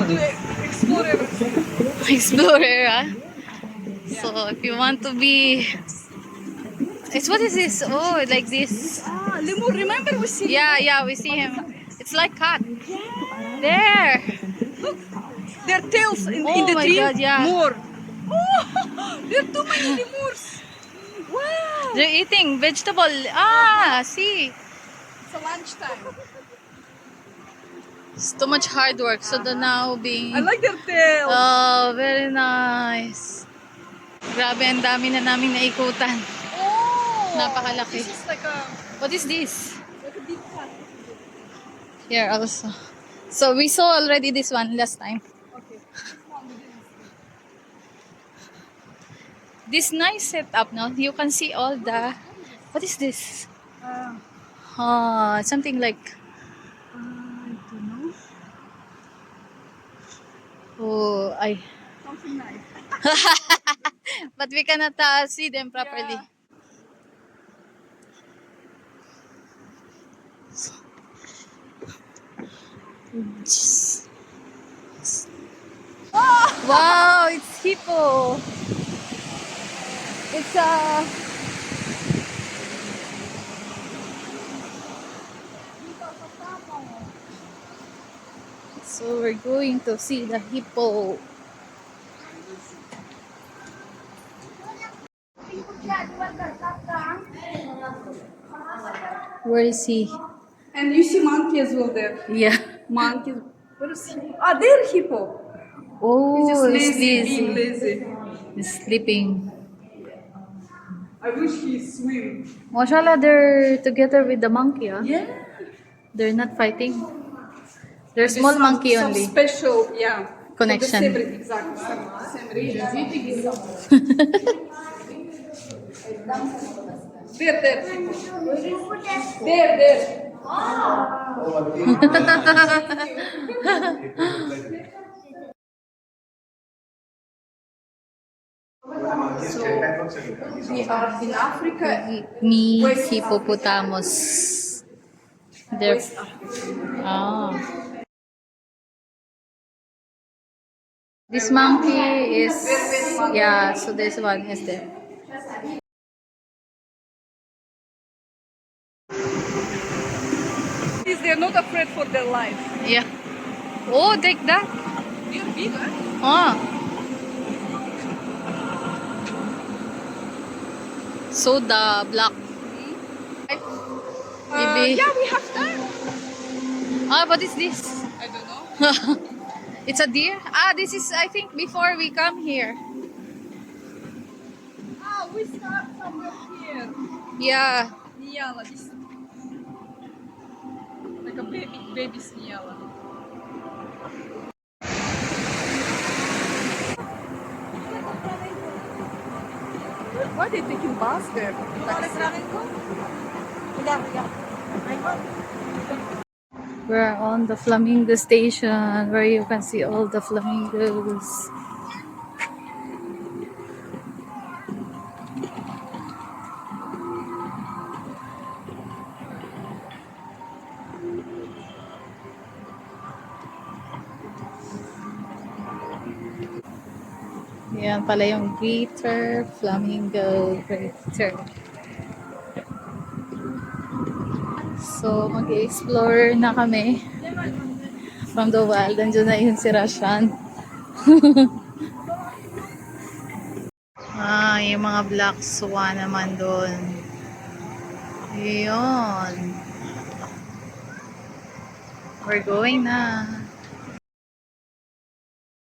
to do explore everything. Explorer, huh? So if you want to be, it's what is this? Oh, like this. Ah, lemur. Remember we see Yeah, lemur? yeah, we see him. It's like cat. There. Look, their tails in Oh the my tree. God, yeah. More. Oh, there are too many lemurs. Wow. They're eating vegetable. Ah, see. It's a lunchtime. It's too much hard work. So the now being. I like their tails. Oh, very nice. Grabe, ang dami na naming naikutan. Oh, Napakalaki. this is like a What is this? big cat. Here also. So we saw already this one last time. Okay. This one we didn't see. This nice setup, no? You can see all the. What is this? Something like. I don't know. Oh, I. Something nice. But we cannot see them properly. Yeah. Wow, it's hippo. It's a. So we're going to see the hippo. Where is he? And you see monkey as well there. Yeah. Monkeys. Where is hippo? Ah, there hippo. Oh, He's just he's lazy, being lazy. He's sleeping. I wish he swim. Mashallah, they're together with the monkey, huh? Yeah. They're not fighting. They're There's small monkey some only. special, yeah. Connection. For the same, exactly. Same region. There. There. So, we are in Africa. Me, West hippopotamus. They're. West Africa. Ah. This monkey is. Yeah, so this one is there. They're not afraid for their life. Yeah. Oh, take that. They're big, huh? Ah. So the black. Maybe. Yeah, we have that. Ah, what is this? I don't know. It's a deer? Ah, this is, I think, before we come here. Ah, we start somewhere here. Yeah. Nyala, this like a baby Nyala. Why are they taking bus there? We're on the flamingo station where you can see all the flamingos. Yan pala yung greater flamingo greater. So, mag-explore na kami from the wild. Nandiyan na yun si Rashan. Yung mga black swan naman doon. Yun. We're going na.